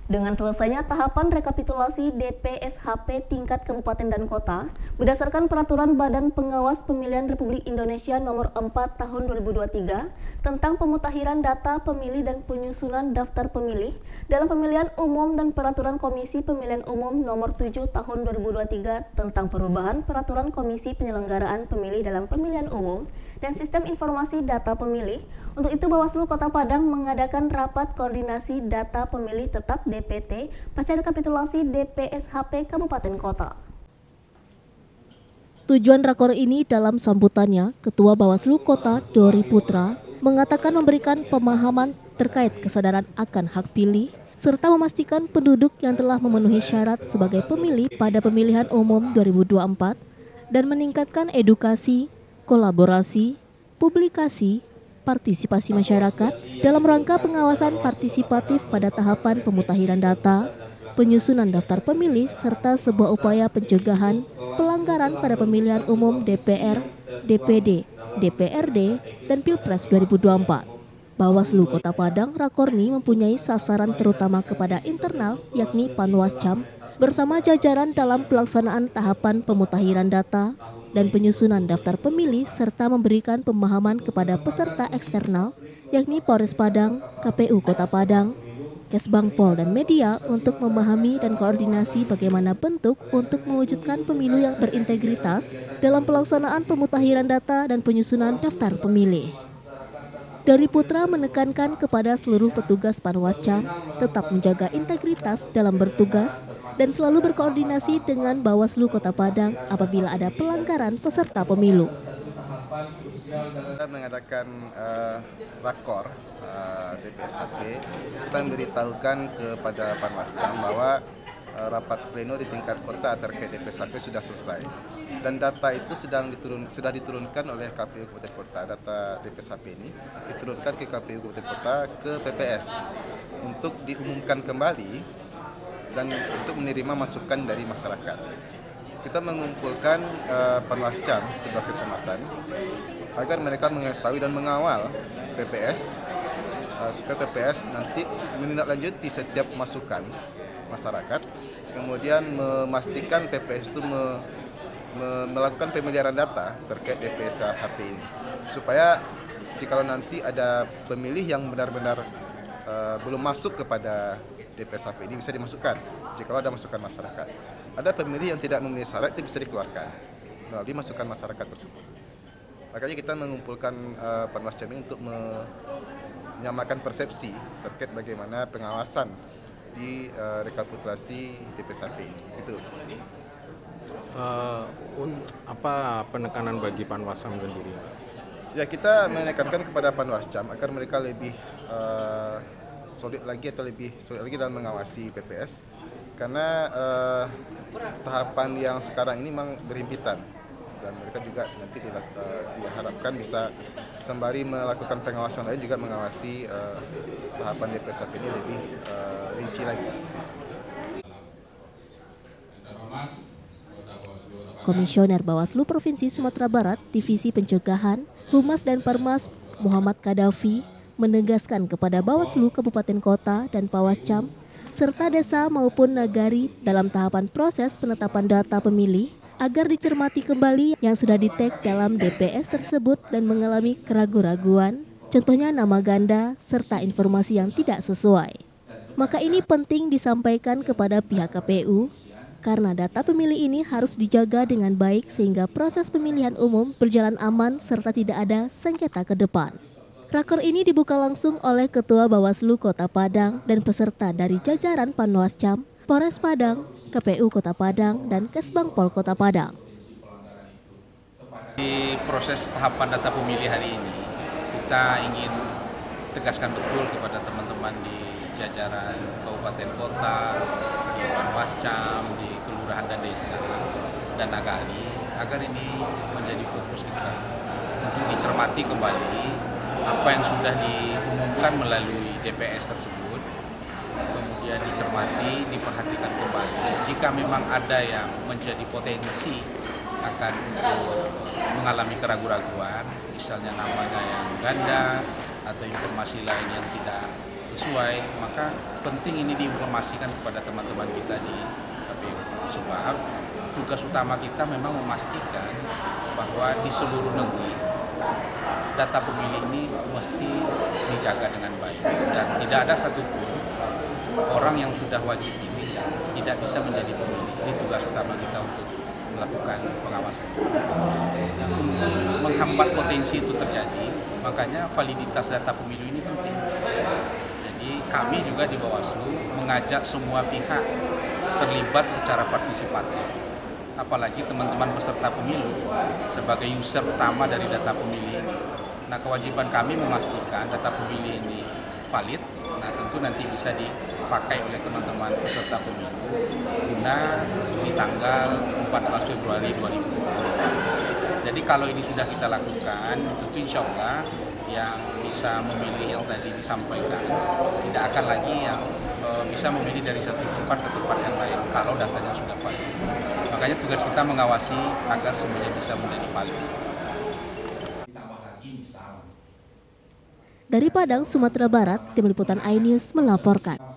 Dengan selesainya tahapan rekapitulasi DPSHP tingkat kabupaten dan kota, berdasarkan Peraturan Badan Pengawas Pemilihan Republik Indonesia Nomor 4 Tahun 2023 tentang pemutakhiran data pemilih dan penyusunan daftar pemilih dalam pemilihan umum dan Peraturan Komisi Pemilihan Umum Nomor 7 Tahun 2023 tentang perubahan Peraturan Komisi Penyelenggaraan Pemilih dalam Pemilihan Umum dan Sistem Informasi Data Pemilih. Untuk itu, Bawaslu Kota Padang mengadakan rapat koordinasi data pemilih tetap DPT pasca rekapitulasi DPSHP Kabupaten Kota. Tujuan rakor ini dalam sambutannya, Ketua Bawaslu Kota Dori Putra mengatakan memberikan pemahaman terkait kesadaran akan hak pilih serta memastikan penduduk yang telah memenuhi syarat sebagai pemilih pada pemilihan umum 2024 dan meningkatkan edukasi, kolaborasi, publikasi, partisipasi masyarakat dalam rangka pengawasan partisipatif pada tahapan pemutakhiran data, penyusunan daftar pemilih, serta sebuah upaya pencegahan pelanggaran pada pemilihan umum DPR, DPD, DPRD, dan Pilpres 2024. Bawaslu Kota Padang Rakorni mempunyai sasaran terutama kepada internal, yakni Panwascam, bersama jajaran dalam pelaksanaan tahapan pemutakhiran data dan penyusunan daftar pemilih serta memberikan pemahaman kepada peserta eksternal yakni Polres Padang, KPU Kota Padang, Kesbangpol dan media untuk memahami dan koordinasi bagaimana bentuk untuk mewujudkan pemilu yang berintegritas dalam pelaksanaan pemutakhiran data dan penyusunan daftar pemilih. Dari Putra menekankan kepada seluruh petugas Panwascam tetap menjaga integritas dalam bertugas dan selalu berkoordinasi dengan Bawaslu Kota Padang apabila ada pelanggaran peserta pemilu. Kita mengadakan rakor DPSHP, kita memberitahukan kepada Panwascam bahwa rapat pleno di tingkat kota terkait DPSHP sudah selesai dan data itu sudah diturunkan oleh KPU Kabupaten Kota. Data DPSHP ini diturunkan ke KPU Kabupaten Kota ke PPS untuk diumumkan kembali dan untuk menerima masukan dari masyarakat. Kita mengumpulkan Panwascam 11 kecamatan agar mereka mengetahui dan mengawal PPS supaya PPS nanti menindaklanjuti setiap masukan masyarakat, kemudian memastikan PPS itu melakukan pemeliharaan data terkait DPSHP ini supaya jika nanti ada pemilih yang benar-benar belum masuk kepada DPSHP ini bisa dimasukkan jika ada masukan masyarakat. Ada pemilih yang tidak memenuhi syarat itu bisa dikeluarkan melalui masukan masyarakat tersebut. Makanya kita mengumpulkan Panwascam ini untuk menyamakan persepsi terkait bagaimana pengawasan di rekapitulasi DPSHP ini. Itu. Apa penekanan bagi Panwascam sendiri? Ya, kita menekankan kepada Panwascam agar mereka lebih solid lagi dalam mengawasi PPS karena tahapan yang sekarang ini memang berhimpitan dan mereka juga nanti diharapkan bisa sembari melakukan pengawasan lain juga mengawasi tahapan DPSHP ini lebih rinci lagi seperti itu. Komisioner Bawaslu Provinsi Sumatera Barat, Divisi Pencegahan, Humas dan Permas Muhammad Kadafi menegaskan kepada Bawaslu Kabupaten Kota dan Pawascam serta desa maupun nagari dalam tahapan proses penetapan data pemilih agar dicermati kembali yang sudah di-tag dalam DPS tersebut dan mengalami keraguan-raguan, contohnya nama ganda serta informasi yang tidak sesuai. Maka ini penting disampaikan kepada pihak KPU karena data pemilih ini harus dijaga dengan baik sehingga proses pemilihan umum berjalan aman serta tidak ada sengketa ke depan. Rakor ini dibuka langsung oleh Ketua Bawaslu Kota Padang dan peserta dari jajaran Panwascam, Polres Padang, KPU Kota Padang, dan Kesbangpol Kota Padang. Di proses tahapan data pemilih hari ini, kita ingin tegaskan betul kepada teman-teman di jajaran kabupaten kota, di Panwascam, di kelurahan dan desa, dan nagari, agar ini menjadi fokus kita untuk dicermati kembali apa yang sudah diumumkan melalui DPS tersebut, kemudian dicermati, diperhatikan kembali. Jika memang ada yang menjadi potensi akan untuk mengalami keraguan-raguan, misalnya namanya yang ganda atau informasi lain yang tidak sesuai, maka penting ini diinformasikan kepada teman-teman kita di KPU. Sebab tugas utama kita memang memastikan bahwa di seluruh negeri data pemilih ini mesti dijaga dengan baik dan tidak ada satupun orang yang sudah wajib pilih yang tidak bisa menjadi pemilih. Ini tugas utama kita untuk melakukan pengawasan. Nah, untuk menghambat potensi itu terjadi, makanya validitas data pemilu ini penting. Jadi kami juga di Bawaslu mengajak semua pihak terlibat secara partisipatif. Apalagi teman-teman peserta pemilu sebagai user utama dari data pemilih ini. Nah, kewajiban kami memastikan data pemilih ini valid. Nah, tentu nanti bisa dipakai oleh teman-teman peserta pemilu guna di tanggal 14 Februari 2020. Jadi kalau ini sudah kita lakukan, tentu insya Allah yang bisa memilih yang tadi disampaikan tidak akan lagi yang bisa memilih dari satu tempat ke tempat yang lain kalau datanya sudah valid. Makanya tugas kita mengawasi agar semuanya bisa menjadi valid. Dari Padang, Sumatera Barat, Tim Liputan iNews melaporkan.